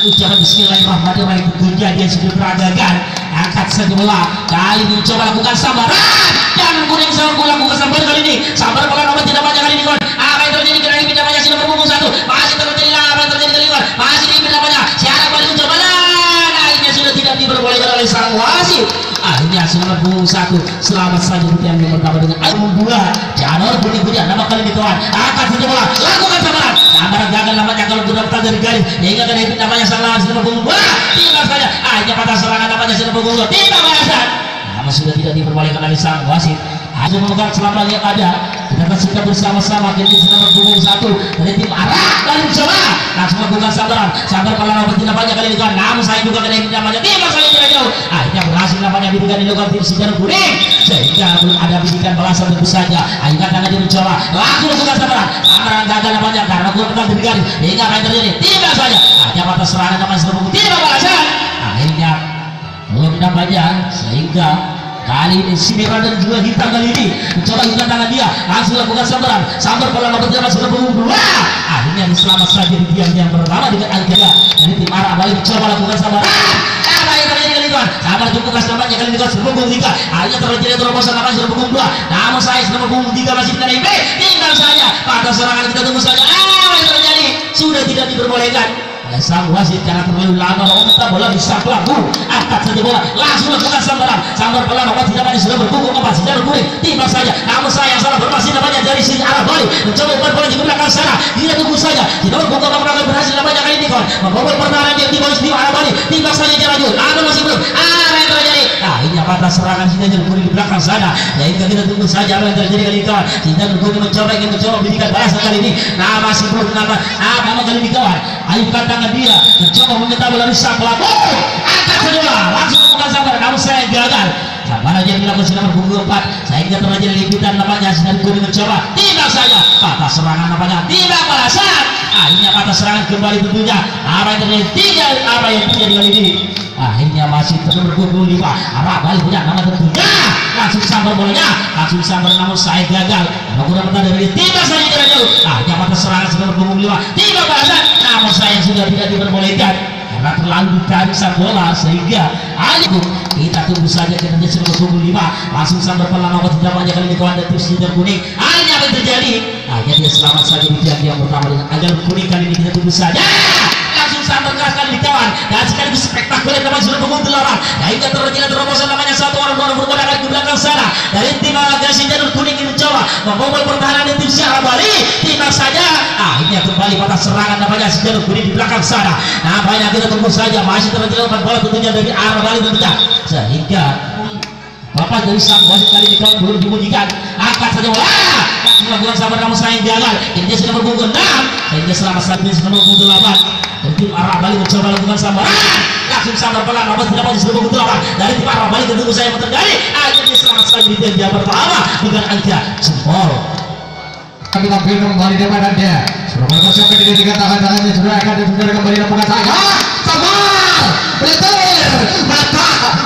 ucapan bismillahirrahmanirrahim tentunya dia sudah peragakan angkat saja bola kali ini coba lakukan sambaran jangan kuning sama bola lakukan sambaran kali ini sambar bola nomor tidak banyak kali ini kawan apa yang terjadi kali ini pindah banyak sudah berbungkus satu masih terjadi apa yang terjadi kali ini kawan masih pindah banyak siapa kali ini coba akhirnya sudah tidak diperbolehkan oleh sang wasit akhirnya sudah berbungkus satu selamat saja yang pertama dengan dua jangan bunyi-bunyi nama kali ini kawan angkat saja bola lakukan sambaran sambaran gagal namanya kalau sudah datang dari garis hingga kali ini namanya salah sudah berbungkus bola tinggal saja akhirnya patah serangan namanya sudah berbungkus tidak balasan nama sudah tidak diperbolehkan oleh sang wasit hanya memegang selama yang ada kita saksikan bersama-sama kini sudah berbungkus satu dari tim arah lalu coba langsung melakukan sambar kalau nomor tidak banyak kali ini kawan namun saya juga kali ini namanya tidak saya tidak jauh akhirnya berhasil namanya bidikan dilakukan tim sejarah kuning sehingga belum ada bidikan balasan tentu saja akhirnya tangan dia mencoba langsung melakukan sambaran gagal namanya karena gol tetap di garis hingga apa yang terjadi tidak saja akhirnya patah serangan namanya sudah berbungkus tidak balasan akhirnya belum namanya sehingga kali ini Sinira dan juga hitam kali ini mencoba hitam tangan dia langsung lakukan sambar bola nomor 3 sudah berbungkus akhirnya diselamat saja di tiang yang pertama dengan Al-Jaga dari tim arah balik mencoba lakukan sambaran apa yang terjadi kali ini kawan sabar cukup kasih namanya kali ini kawan sudah berbungkus 3 akhirnya terjadi terobosan namanya sudah berbungkus 2 namun saya sudah berbungkus 3 masih tidak IP tinggal saja pada serangan kita tunggu saja apa yang terjadi sudah tidak diperbolehkan sang wasit jangan terlalu lama meminta bola bisa pelaku angkat saja bola langsung lakukan sambar bola nomor tidak banyak sudah berbungkus apa sejarah kuning timbang saja namun saya yang salah bermasih namanya dari sini arah balik mencoba umpan bola di belakang sana dia tunggu saja tidak berbungkus apa berhasil namanya kali ini kawan membobol pertahanan yang di bawah di arah balik timbang saja dia lanjut namun masih belum apa yang terjadi akhirnya patah serangan sejarah kuning di belakang sana sehingga kita tunggu saja apa yang terjadi kali ini kawan sejarah kuning ingin mencoba berikan balasan kali ini nah masih belum kenapa apa kali ini kawan ayo katakan dia mencoba meminta bola di sang pelaku angkat saja langsung melakukan sambaran namun saya gagal sambaran yang dilakukan sudah berbungkus 4 sehingga terjadi lipitan namanya sedang kuning mencoba tidak saja patah serangan namanya tidak balasan akhirnya patah serangan kembali tentunya apa yang terjadi tidak apa yang terjadi kali ini akhirnya masih terus berbungkus 5 arah balik punya nama tentunya langsung sambar bolanya langsung sambar namun saya gagal menggunakan pertahanan dari tidak saja tidak jauh akhirnya patah serangan sudah berbungkus 5 tidak balasan namun saya sudah tidak diperbolehkan karena terlalu ditarik sang bola sehingga kita tunggu saja kita sudah berbungkus 5 langsung sambar pelan nomor tidak banyak kali ini kawan dan tim sejarah kuning akhirnya apa yang terjadi akhirnya dia selamat saja di tiang yang pertama dengan agar kuning kali ini kita tunggu saja langsung sambar keras kali kawan dan sekaligus spektakuler namanya sudah berbungkus 8 nah hingga terjadi terobosan namanya satu orang berbola di belakang sana dari tim Gasi Jalur Kuning ini mencoba membobol pertahanan di tim Syarah Bali timbang saja akhirnya kembali patah serangan namanya Jalur Kuning di belakang sana nah banyak kita tunggu saja masih terjadi umpan bola tentunya dari arah Bali tentunya sehingga lepas dari sang wasit kali ini kawan belum dibunyikan angkat saja bola langsung melakukan sambar namun saya gagal ini dia sudah berbungkus 6 sehingga selamat saat ini sudah berbungkus 8 dari tim arah Bali mencoba lakukan sambaran langsung sambar pelan nomor tidak banyak sudah berbungkus 8 dari tim arah Bali tentu saya terjadi akhirnya selamat saat ini dia pertama dengan angka jempol kami tampil kembali daripada dia sudah berkosong di dikatakan tangannya sudah akan kembali lakukan saya sambar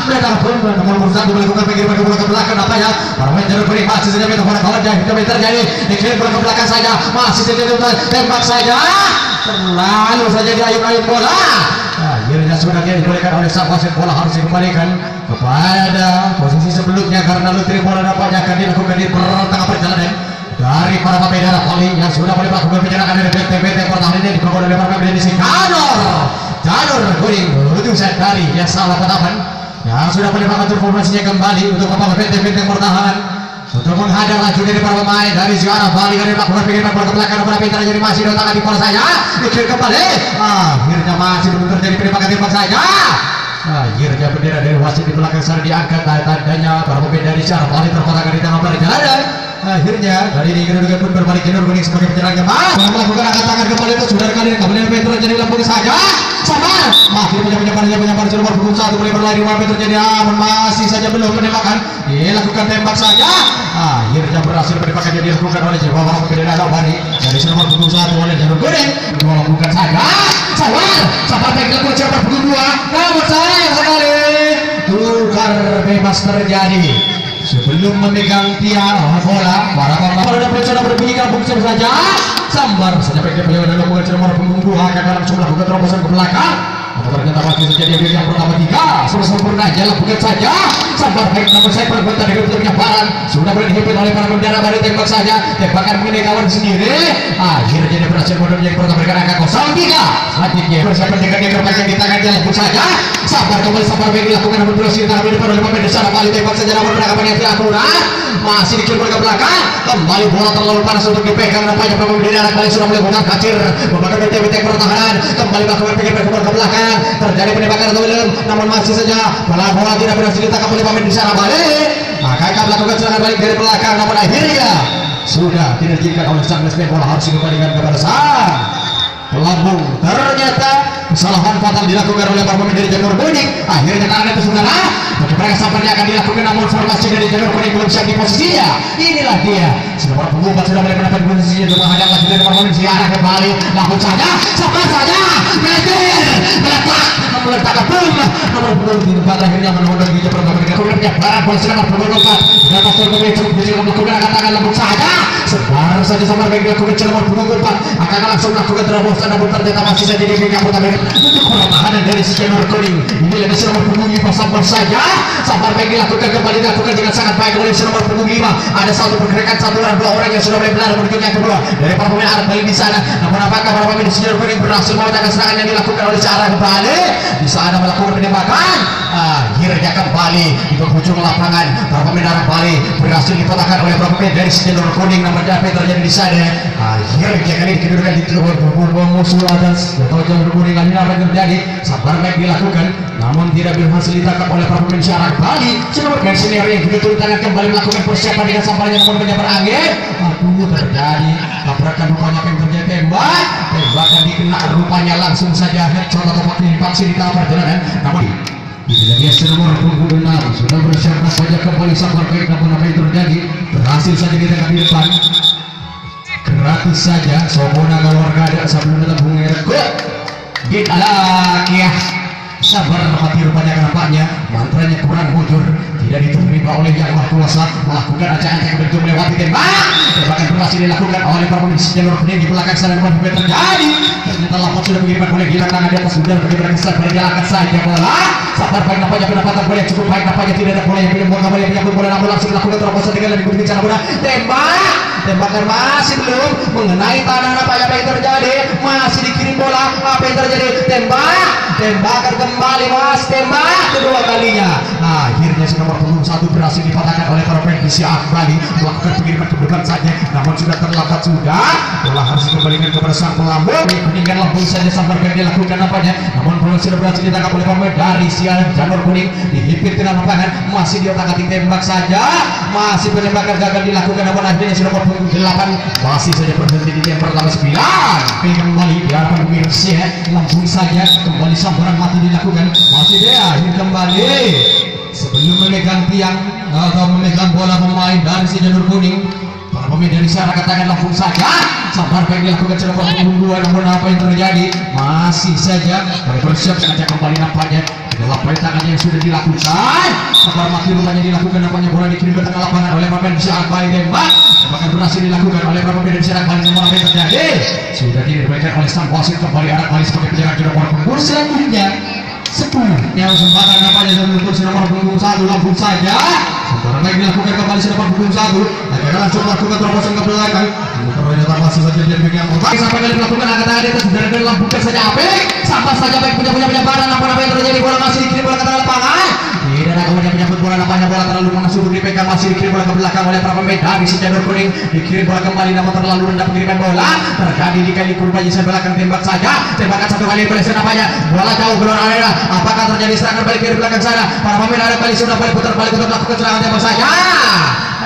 meletar pun nomor 1 melakukan pinggir pada bola ke belakang apa ya para pemain Jalur Kuning masih saja minta bola kawan yang tidak terjadi dikirim bola ke belakang saja masih saja tembak saja terlalu saja diayun-ayun bola akhirnya sudah diberikan oleh sang wasit bola harus dikembalikan kepada posisi sebelumnya karena lutri bola nampaknya akan dilakukan di tengah perjalanan dari para pemain darah poli yang sudah boleh melakukan penyerangan dari BT pertahanan ini dikawal oleh para pemain di sini Jalur Kuning menuju set dari yang salah pertahanan yang sudah boleh mengatur formasinya kembali untuk para BT pertahanan untuk menghadang laju dari para pemain dari Syarah Bali dari melakukan pengiriman bola ke belakang bola pintar jadi masih di tangan di bola saja dikirim kembali akhirnya masih belum terjadi penembakan tembak saja akhirnya bendera dari wasit di belakang sana diangkat tandanya para pemain dari Syarah Bali terpotongkan di tengah perjalanan akhirnya kali ini Jalur pun berbalik Jalur Kuning sebagai penyerang yang melakukan angkat tangan kembali itu sudah kali ini kembali Petro jadi lampung saja sambar masih penyebar Jalur berbungkus 1 mulai berlari Petro jadi masih saja belum menembakkan dilakukan tembak saja akhirnya berhasil menembakkan jadi dilakukan oleh Jawa bendera Bali dari nomor berbungkus 1 oleh Jalur Kuning melakukan saja sambar tackle coach berbungkus 2 namun sayang sekali tukar bebas terjadi sebelum memegang tiang bola para pemain dan pencuri berbunyi kampung saja sambar saja pakai penyelenggaraan lakukan nomor punggung 2 akan langsung melakukan terobosan ke belakang ternyata masih saja dia yang pertama 3 sudah sempurna jalan bukan saja sabar baik namun saya perbuatan dengan penyebaran sudah berhipit oleh para bendera baru tembak saja tembakan mengenai kawan sendiri akhirnya jadi berhasil mundur yang pertama berikan angka 03 selanjutnya persiapan dengan dia bermain di tangan jalan pun saja sabar kembali sabar baik dilakukan namun terus di tangan oleh pemain di sana kali tembak saja namun penangkapan yang tidak akurat masih dikirim ke belakang kembali bola terlalu panas untuk dipegang nampaknya pemain bendera kali sudah mulai putar kacir membakar BTW pertahanan kembali melakukan pikir ke belakang terjadi penembakan atau belum namun masih saja bola tidak berhasil ditangkap oleh pemain di sana balik maka melakukan serangan balik dari belakang namun akhirnya sudah tidak diinginkan oleh sang pemain bola harus dikembalikan kepada sang pelambung ternyata kesalahan fatal dilakukan oleh para pemain dari Janur Kuning akhirnya karena itu saudara mereka sabarnya akan dilakukan namun formasi dari Janur Kuning belum siap di posisinya inilah dia seluruh pengubah sudah mulai mendapat posisinya untuk menghadap lagi dari para pemain siarah kembali lakukan saja sabar saja meletak meletakkan boom nomor belum di tempat akhirnya menodong di jepang mereka kemudian barang bola selama berlompat dan pastor pemain cukup bisa melakukan katakan lembut saja sebar saja sabar baik dilakukan nomor 24 akan langsung melakukan terobosan namun ternyata masih saja diberikan pertama untuk pertahanan dari si Janur Kuning ini lebih nomor punggung 5 sabar saja sabar baik dilakukan kembali dilakukan dengan sangat baik oleh nomor punggung 5 ada satu pergerakan satu orang dua orang yang sudah mulai berlari menuju yang kedua dari para pemain Arab balik di sana namun apakah para pemain si Janur Kuning berhasil melakukan serangan yang dilakukan oleh si Arab kembali di sana melakukan penembakan akhirnya kembali di penghujung lapangan para pemain Arab Bali berhasil dipatahkan oleh para pemain dari si Janur Kuning namun apa yang terjadi di sana akhirnya kali kedudukan di musuh atas atau Janur Kuning kali apa yang terjadi sabar baik dilakukan namun tidak berhasil ditangkap oleh para pemain Arab Bali seluruh pemain senior yang begitu tangan kembali melakukan persiapan dengan sambalnya namun menyebar angin terjadi tabrakan rupanya yang terjadi tembakan dikena rupanya langsung saja headshot atau vaksin di tahap perjalanan namun tidak biasa nomor punggung 6 sudah bersiap saja kembali sabar baik namun apa yang terjadi berhasil saja di tengah di depan gratis saja Sobona warga ada sebelum datang bunga git alakia sabar mati rupanya nampaknya mantranya kurang bujur tidak diterima oleh Yang Maha Kuasa melakukan acak-acak yang begitu melewati tembakan berhasil dilakukan oleh para pemain Janur Kuning di belakang sana namun terjadi ternyata lapor sudah mengirimkan oleh gila tangan di atas udara bagaimana kesan berjalankan saja bola sabar baik nampaknya pendapatan bola yang cukup baik nampaknya tidak ada bola yang menyambut bola yang menyambut bola namun langsung dilakukan terobosan dengan lebih berbicara bola tembakan masih belum mengenai tanah apa yang terjadi masih dikirim bola apa yang terjadi tembakan kembali tembak kedua kalinya akhirnya si nomor punggung 1 berhasil dipatahkan oleh para pemain si Bali melakukan pengiriman ke depan saja namun sudah terlambat bola harus dikembalikan kepada sang pelambung kuningan lambung saja sampai baik dilakukan nampaknya namun bola sudah berhasil ditangkap oleh pemain dari si Janur Kuning dihimpit tengah lapangan masih di otak-atik tembak saja masih penembakan gagal dilakukan namun akhirnya si nomor punggung 8 masih saja berhenti di yang pertama 9 pilih kembali di hadapan pemain si lambung saja kembali sambaran mati dilakukan masih dia akhir kembali sebelum memegang tiang atau memegang bola pemain dari si Janur Kuning para pemain dari sana katakan langsung saja sabar baik dilakukan secara punggung 2 namun apa yang terjadi masih saja mereka bersiap saja kembali nampaknya dalam tangannya yang sudah dilakukan sabar mati rupanya dilakukan nampaknya bola dikirim ke tengah lapangan oleh pemain si Bali tembak bahkan berhasil dilakukan oleh para pemain dari si Bali namun apa yang terjadi sudah diberikan oleh sang wasit kembali arah Bali sebagai penjaga juara punggung selanjutnya 10 yang kesempatan nampaknya dan untuk nomor punggung 1 langsung saja sabar baik dilakukan kembali si nomor punggung 1 akhirnya langsung melakukan terobosan ke belakang ternyata masih saja dia pegang sampai kali melakukan angkat tangan di atas dan lakukan saja apik sampai saja baik punya penyebaran apa yang terjadi bola masih dikirim bola ke tengah lapangan tidak ada kemudian menyambut bola nampaknya bola terlalu masuk dipegang masih dikirim bola ke belakang oleh para pemain dari si Janur Kuning dikirim bola kembali namun terlalu rendah pengiriman bola terjadi di kali kurva di belakang tembak saja tembakan satu kali berhasil nampaknya bola jauh keluar area apakah terjadi serangan balik dari belakang sana para pemain ada kali sudah balik putar melakukan serangan tembak saja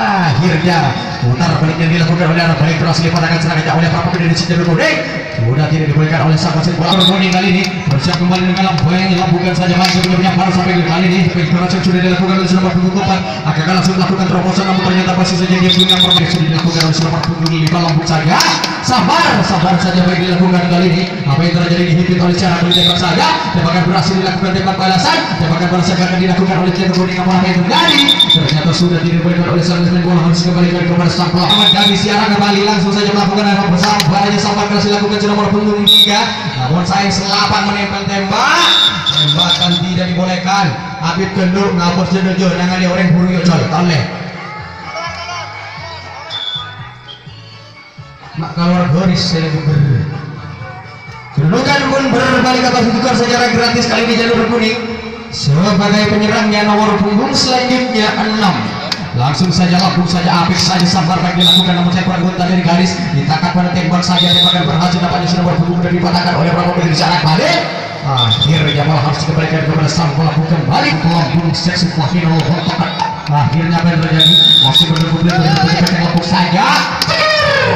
akhirnya putar balik yang dilakukan oleh arah balik berhasil dipatahkan serangannya oleh para pemain dari si Janur Kuning sudah tidak dibolehkan oleh sang wasit bola Kuning kali ini bersiap kembali dengan lampu yang dilakukan saja masih punya para sampai kali ini berhasil sudah dilakukan oleh nomor punggung 4 akan langsung melakukan terobosan namun ternyata masih saja dia punya permain sudah dilakukan oleh nomor punggung 5 lampu saja sabar saja baik dilakukan kali ini apa yang terjadi dihimpit oleh cara tembak saja tembakan berhasil dilakukan tembakan balasan akan dilakukan oleh Janur Kuning namun apa yang terjadi ternyata sudah dibolehkan oleh sang wasit bola harus dikembalikan kepada sang pelapor dari siaran kembali langsung saja melakukan apa bersama baranya sampai berhasil dilakukan nomor punggung 3 namun sayang 8 menempel tembak silakan Habib Kenduk ngapus jenujo nangani orang buru yo coy toleh mak keluar garis saya ber kedudukan pun berbalik atas tukar secara gratis kali ini jalur kuning sebagai penyerangnya nomor punggung selanjutnya 6 langsung saja langsung saja apik saja sabar baik dilakukan namun saya kurang gonta dari garis ditakat pada tembak saja tembakan berhasil nampaknya sudah berpunggung dan dipatahkan oleh Prabowo dari sana balik akhirnya bola harus dikembalikan kepada sang pelaku kembali pelampung seksi Wahino akhirnya apa yang terjadi masih berdebu-debu yang lapuk saja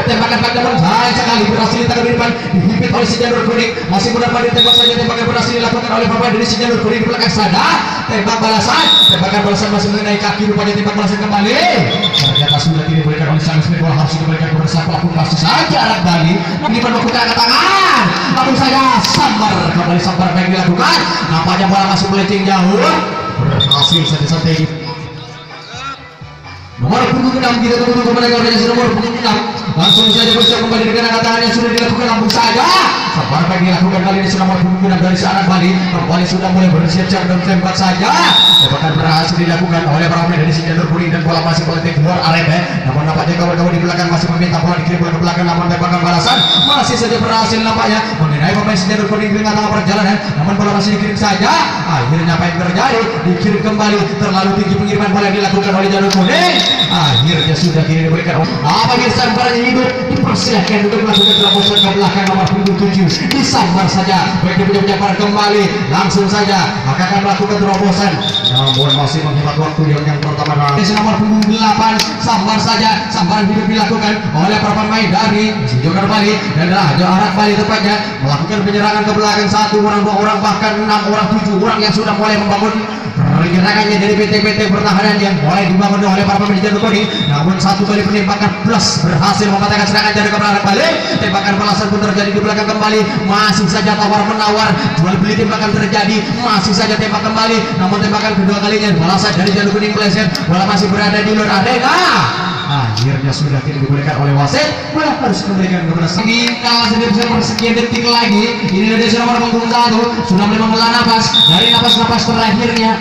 tembakan pada baik sekali berhasil ditangkap di depan dihimpit oleh si jalur kuning masih mudah-mudahan ditembak saja tembakan berhasil dilakukan oleh Bapak dari si jalur kuning di belakang sana tembakan balasan masih mengenai kaki rupanya tembak balasan kembali ternyata sudah tidak diberikan oleh sang Smith bola harus diberikan kepada sang pelaku masih saja arah Bali ini melakukan angkat tangan langsung saja sambar kembali sambar baik dilakukan nampaknya bola masih melenceng jauh berhasil saja nomor punggung 6 kita tunggu kepada organisasi nomor punggung 6 langsung saja bersiap kembali dengan angkat tangan yang sudah dilakukan langsung saja sabar baik dilakukan kali ini nomor punggung 6 dari searah Bali kembali sudah mulai bersiap-siap dan tembak saja tembakan berhasil dilakukan oleh para pemain dari si jalur kuning dan bola masih melenceng keluar area namun nampaknya kawan-kawan di belakang masih meminta bola dikirim bola ke belakang namun tembakan balasan masih saja berhasil nampaknya mengenai pemain si jalur kuning di tengah perjalanan namun bola masih dikirim saja akhirnya apa yang terjadi dikirim kembali terlalu tinggi pengiriman bola yang dilakukan oleh jalur kuning akhirnya sudah kini diberikan apa yang sambarannya hidup dipersilahkan untuk melakukan terobosan ke belakang nomor punggung 7 disambar saja baik dia punya kembali langsung saja akan melakukan terobosan namun masih menghemat waktu yang pertama nomor punggung 8 sambar saja sambaran hidup dilakukan oleh para pemain dari Jogar Bali dan Raja Arab Bali tepatnya melakukan penyerangan ke belakang 1 orang 2 orang bahkan 6 orang 7 orang yang sudah mulai membangun pergerakannya dari PT pertahanan yang mulai dibangun oleh para pemain jalur kuning namun satu kali penembakan plus berhasil mematahkan serangan dari keberangkat balik tembakan balasan pun terjadi di belakang kembali masih saja tawar menawar jual beli tembakan terjadi masih saja tembak kembali namun tembakan kedua kalinya balasan dari jalur kuning meleset bola masih berada di luar arena akhirnya sudah tidak diberikan oleh wasit bola harus diberikan kepada ini kalah sedikit sekian detik lagi ini Indonesia nomor punggung 1 sudah mulai menghela nafas dari nafas terakhirnya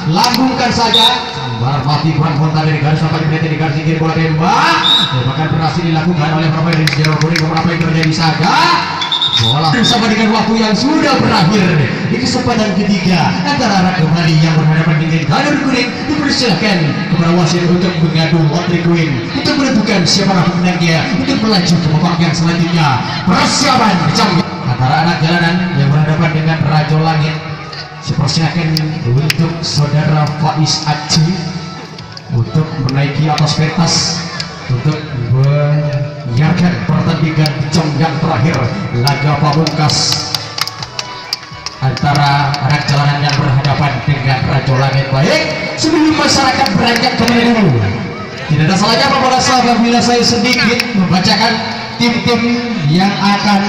lambungkan saja sambar mati kurang kontak dari garis sampai di garis kiri bola tembak tembakan berhasil dilakukan oleh pemain dari jalur kuning beberapa yang terjadi saja bola bersama dengan waktu yang sudah berakhir di kesempatan ketiga antara Arab Bali yang berhadapan dengan jalur kuning dipersilakan kepada wasit untuk mengadu Lottery Queen untuk menentukan siapa pemenangnya untuk melaju ke babak yang selanjutnya persiapan antara anak jalanan yang berhadapan dengan Raja Langit dipersilakan untuk saudara Faiz Aji untuk menaiki atas pentas untuk menyiarkan pertandingan jam yang terakhir laga pamungkas antara anak jalanan yang berhadapan dengan Raja Langit. Baik, sebelum masyarakat beranjak kembali dulu, tidak ada salahnya apabila saya sedikit membacakan tim-tim yang akan